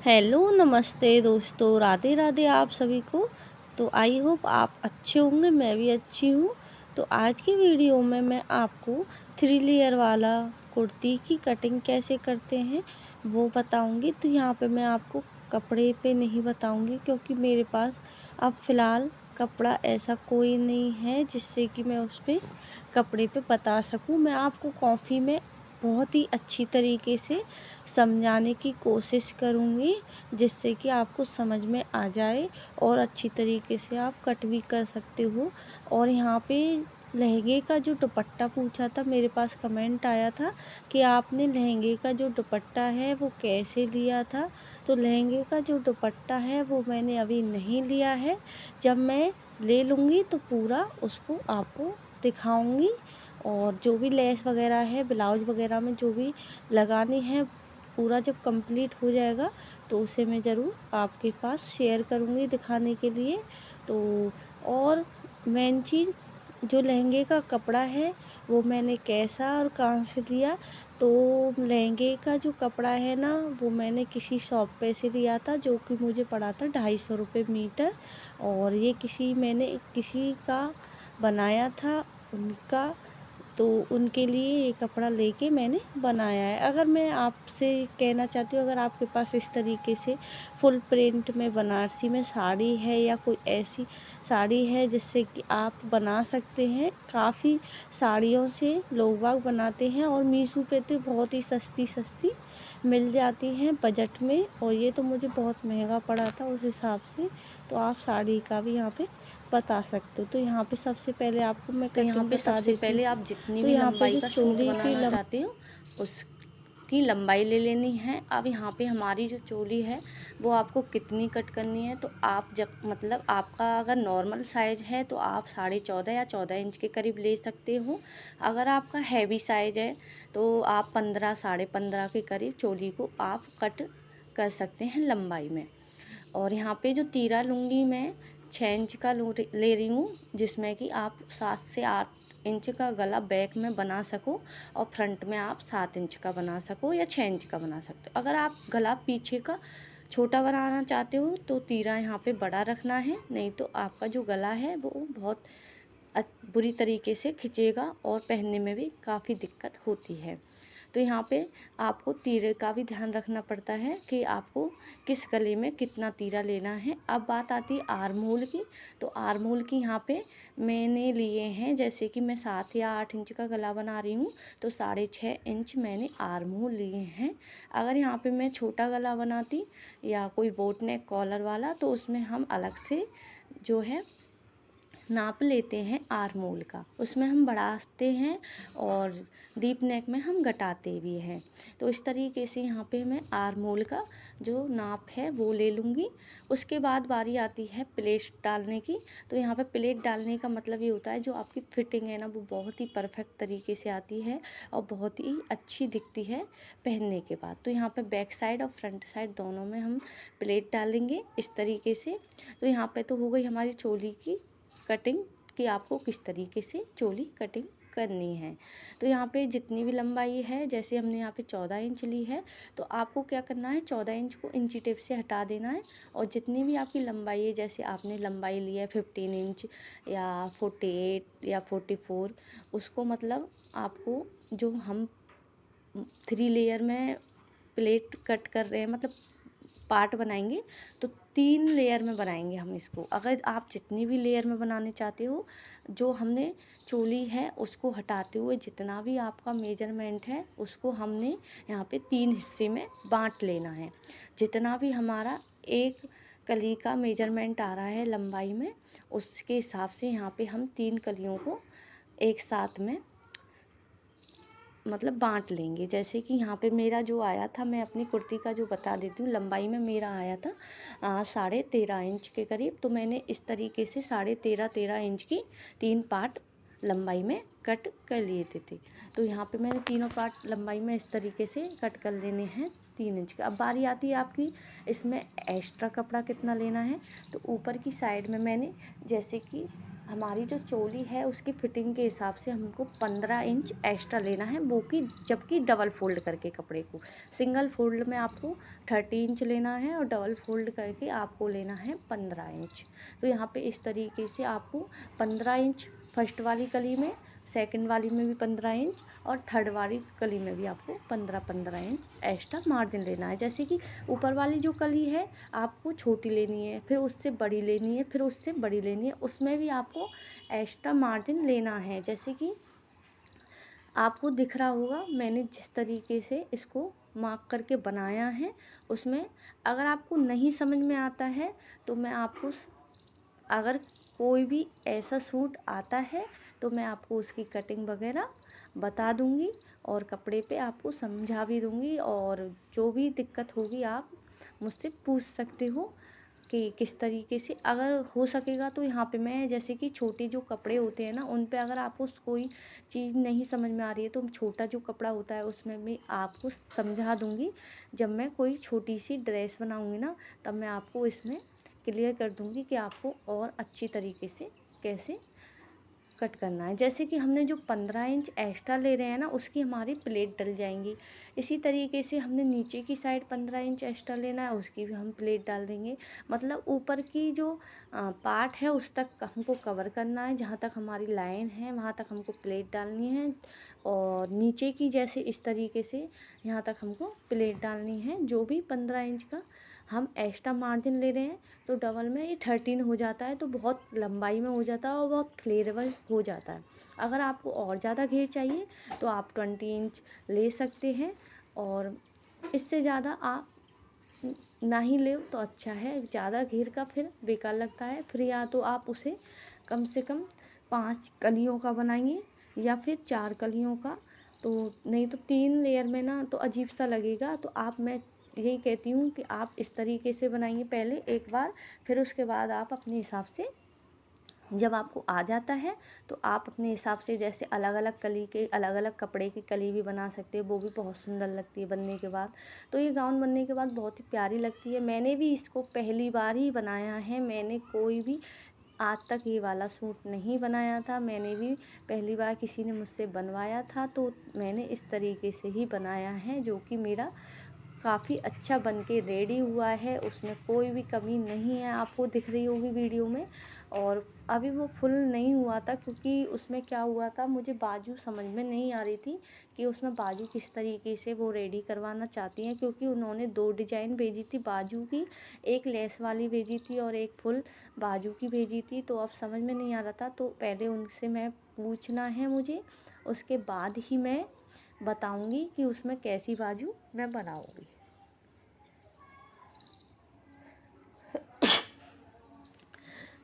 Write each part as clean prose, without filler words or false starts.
Hello नमस्ते दोस्तों, राधे राधे आप सभी को। तो आई होप आप अच्छे होंगे, मैं भी अच्छी हूँ। तो आज की वीडियो में मैं आपको 3 लेयर वाला कुर्ती की कटिंग कैसे करते हैं वो बताऊंगी। तो यहाँ पे मैं आपको कपड़े पे नहीं बताऊंगी क्योंकि मेरे पास अब फ़िलहाल कपड़ा ऐसा कोई नहीं है जिससे कि मैं उस पर कपड़े पे बता सकूँ। मैं आपको कॉफ़ी में बहुत ही अच्छी तरीके से समझाने की कोशिश करूँगी जिससे कि आपको समझ में आ जाए और अच्छी तरीके से आप कट भी कर सकते हो। और यहाँ पे लहंगे का जो दुपट्टा पूछा था, मेरे पास कमेंट आया था कि आपने लहंगे का जो दुपट्टा है वो कैसे लिया था। तो लहंगे का जो दुपट्टा है वो मैंने अभी नहीं लिया है, जब मैं ले लूँगी तो पूरा उसको आपको दिखाऊंगी। और जो भी लेस वगैरह है ब्लाउज वगैरह में जो भी लगानी है, पूरा जब कंप्लीट हो जाएगा तो उसे मैं ज़रूर आपके पास शेयर करूँगी दिखाने के लिए। तो और मेन चीज़, जो लहंगे का कपड़ा है वो मैंने कैसा और कहाँ से लिया। तो लहंगे का जो कपड़ा है ना, वो मैंने किसी शॉप पे से लिया था जो कि मुझे पड़ा था 250 रुपये मीटर। और ये मैंने किसी का बनाया था, उनका, तो उनके लिए ये कपड़ा लेके मैंने बनाया है। अगर मैं आपसे कहना चाहती हूँ, अगर आपके पास इस तरीके से फुल प्रिंट में बनारसी में साड़ी है या कोई ऐसी साड़ी है जिससे कि आप बना सकते हैं, काफ़ी साड़ियों से लोग बाग बनाते हैं और मीशो पे तो बहुत ही सस्ती सस्ती मिल जाती हैं बजट में। और ये तो मुझे बहुत महंगा पड़ा था उस हिसाब से। तो आप साड़ी का भी यहाँ पे बता सकते हो। तो यहाँ पे सबसे पहले आपको मैं तो यहाँ कटिंग पे बता सबसे देती पहले हूँ। आप जितनी तो भी यहाँ पे लंबाई जो का सूट चोली की बनाना चाहते हो उसकी लंबाई ले लेनी है। अब यहाँ पे हमारी जो चोली है वो आपको कितनी कट करनी है, तो आप जब मतलब आपका अगर नॉर्मल साइज है तो आप 14.5 या 14 इंच के करीब ले सकते हो। अगर आपका हैवी साइज है तो आप 15 15.5 के करीब चोली को आप कट कर सकते हैं लंबाई में। और यहाँ पे जो तीरा लूँगी मैं 6 इंच का ले रही हूँ, जिसमें कि आप 7 से 8 इंच का गला बैक में बना सको और फ्रंट में आप 7 इंच का बना सको या 6 इंच का बना सकते हो। अगर आप गला पीछे का छोटा बनाना चाहते हो तो तीरा यहाँ पे बड़ा रखना है, नहीं तो आपका जो गला है वो बहुत बुरी तरीके से खिंचेगा और पहनने में भी काफ़ी दिक्कत होती है। तो यहाँ पे आपको तीरे का भी ध्यान रखना पड़ता है कि आपको किस गले में कितना तीरा लेना है। अब बात आती है आर्म होल की। तो आर्म होल की यहाँ पे मैंने लिए हैं, जैसे कि मैं 7 या 8 इंच का गला बना रही हूँ तो 6.5 इंच मैंने आर्म होल लिए हैं। अगर यहाँ पे मैं छोटा गला बनाती या कोई बोट नेक कॉलर वाला तो उसमें हम अलग से जो है नाप लेते हैं आर्म होल का, उसमें हम बढ़ाते हैं और डीप नेक में हम घटाते भी हैं। तो इस तरीके से यहाँ पे मैं आर्म होल का जो नाप है वो ले लूँगी। उसके बाद बारी आती है प्लेट डालने की। तो यहाँ पे प्लेट डालने का मतलब ये होता है जो आपकी फिटिंग है ना वो बहुत ही परफेक्ट तरीके से आती है और बहुत ही अच्छी दिखती है पहनने के बाद। तो यहाँ पे बैक साइड और फ्रंट साइड दोनों में हम प्लेट डालेंगे इस तरीके से। तो यहाँ पे तो हो गई हमारी चोली की कटिंग कि आपको किस तरीके से चोली कटिंग करनी है। तो यहाँ पे जितनी भी लंबाई है, जैसे हमने यहाँ पे 14 इंच ली है तो आपको क्या करना है, 14 इंच को इंची टेप से हटा देना है। और जितनी भी आपकी लंबाई है, जैसे आपने लंबाई ली है 15 इंच या 48 या 44, उसको मतलब आपको जो हम 3 लेयर में प्लेट कट कर रहे हैं मतलब पार्ट बनाएंगे तो 3 लेयर में बनाएंगे हम इसको। अगर आप जितनी भी लेयर में बनाने चाहते हो, जो हमने चोली है उसको हटाते हुए जितना भी आपका मेजरमेंट है उसको हमने यहाँ पे 3 हिस्से में बांट लेना है। जितना भी हमारा एक कली का मेजरमेंट आ रहा है लंबाई में, उसके हिसाब से यहाँ पे हम 3 कलियों को एक साथ में मतलब बांट लेंगे। जैसे कि यहाँ पे मेरा जो आया था, मैं अपनी कुर्ती का जो बता देती हूँ, लंबाई में मेरा आया था 13.5 इंच के करीब। तो मैंने इस तरीके से 13.5 इंच की 3 पार्ट लंबाई में कट कर लिए थे। तो यहाँ पे मैंने तीनों पार्ट लंबाई में इस तरीके से कट कर लेने हैं 3 इंच का। अब बारी आती है आपकी इसमें एक्स्ट्रा कपड़ा कितना लेना है। तो ऊपर की साइड में मैंने जैसे कि हमारी जो चोली है उसकी फिटिंग के हिसाब से हमको 15 इंच एक्स्ट्रा लेना है, वो कि जबकि डबल फोल्ड करके कपड़े को। सिंगल फोल्ड में आपको 30 इंच लेना है और डबल फोल्ड करके आपको लेना है 15 इंच। तो यहाँ पे इस तरीके से आपको 15 इंच फर्स्ट वाली कली में, सेकंड वाली में भी 15 इंच और थर्ड वाली कली में भी आपको 15-15 इंच एक्स्ट्रा मार्जिन लेना है। जैसे कि ऊपर वाली जो कली है आपको छोटी लेनी है, फिर उससे बड़ी लेनी है, फिर उससे बड़ी लेनी है, उसमें भी आपको एक्स्ट्रा मार्जिन लेना है। जैसे कि आपको दिख रहा होगा मैंने जिस तरीके से इसको मार्क करके बनाया है, उसमें अगर आपको नहीं समझ में आता है तो मैं आपको अगर कोई भी ऐसा सूट आता है तो मैं आपको उसकी कटिंग वगैरह बता दूंगी और कपड़े पे आपको समझा भी दूंगी, और जो भी दिक्कत होगी आप मुझसे पूछ सकते हो कि किस तरीके से अगर हो सकेगा। तो यहाँ पे मैं जैसे कि छोटे जो कपड़े होते हैं ना, उन पे अगर आपको कोई चीज़ नहीं समझ में आ रही है तो छोटा जो कपड़ा होता है उसमें भी आपको समझा दूंगी। जब मैं कोई छोटी सी ड्रेस बनाऊंगी ना, तब मैं आपको इसमें क्लियर कर दूंगी कि आपको और अच्छी तरीके से कैसे कट करना है। जैसे कि हमने जो 15 इंच एक्स्ट्रा ले रहे हैं ना, उसकी हमारी प्लेट डल जाएंगी। इसी तरीके से हमने नीचे की साइड 15 इंच एक्स्ट्रा लेना है, उसकी भी हम प्लेट डाल देंगे। मतलब ऊपर की जो पार्ट है उस तक हमको कवर करना है, जहाँ तक हमारी लाइन है वहाँ तक हमको प्लेट डालनी है, और नीचे की जैसे इस तरीके से यहाँ तक हमको प्लेट डालनी है। जो भी 15 इंच का हम एक्स्ट्रा मार्जिन ले रहे हैं तो डबल में ये 13 हो जाता है, तो बहुत लंबाई में हो जाता है और बहुत फ्लेरेबल हो जाता है। अगर आपको और ज़्यादा घेर चाहिए तो आप 20 इंच ले सकते हैं, और इससे ज़्यादा आप ना ही ले तो अच्छा है। ज़्यादा घेर का फिर बेकार लगता है। फिर या तो आप उसे कम से कम 5 कलियों का बनाइए या फिर 4 कलियों का, तो नहीं तो 3 लेयर में ना तो अजीब सा लगेगा। तो मैं यही कहती हूँ कि आप इस तरीके से बनाइए पहले एक बार, फिर उसके बाद आप अपने हिसाब से जब आपको आ जाता है तो आप अपने हिसाब से जैसे अलग अलग कली के अलग अलग कपड़े की कली भी बना सकते हैं, वो भी बहुत सुंदर लगती है बनने के बाद। तो ये गाउन बनने के बाद बहुत ही प्यारी लगती है। मैंने भी इसको पहली बार ही बनाया है, मैंने कोई भी आज तक ये वाला सूट नहीं बनाया था। मैंने भी पहली बार किसी ने मुझसे बनवाया था तो मैंने इस तरीके से ही बनाया है, जो कि मेरा काफ़ी अच्छा बन के रेडी हुआ है। उसमें कोई भी कमी नहीं है, आपको दिख रही होगी वीडियो में। और अभी वो फुल नहीं हुआ था क्योंकि उसमें क्या हुआ था, मुझे बाजू समझ में नहीं आ रही थी कि उसमें बाजू किस तरीके से वो रेडी करवाना चाहती हैं, क्योंकि उन्होंने 2 डिजाइन भेजी थी बाजू की, एक लेस वाली भेजी थी और एक फुल बाजू की भेजी थी। तो अब समझ में नहीं आ रहा था, तो पहले उनसे मैं पूछना है मुझे, उसके बाद ही मैं बताऊंगी कि उसमें कैसी बाजू मैं बनाऊंगी।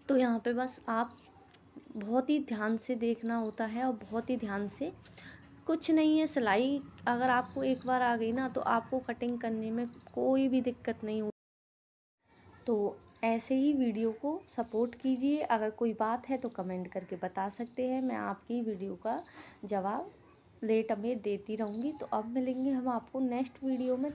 तो यहाँ पे बस आप बहुत ही ध्यान से देखना होता है और बहुत ही ध्यान से, कुछ नहीं है सिलाई अगर आपको एक बार आ गई ना तो आपको कटिंग करने में कोई भी दिक्कत नहीं हो। तो ऐसे ही वीडियो को सपोर्ट कीजिए। अगर कोई बात है तो कमेंट करके बता सकते हैं, मैं आपकी वीडियो का जवाब लेट में देती रहूँगी। तो अब मिलेंगे हम आपको नेक्स्ट वीडियो में।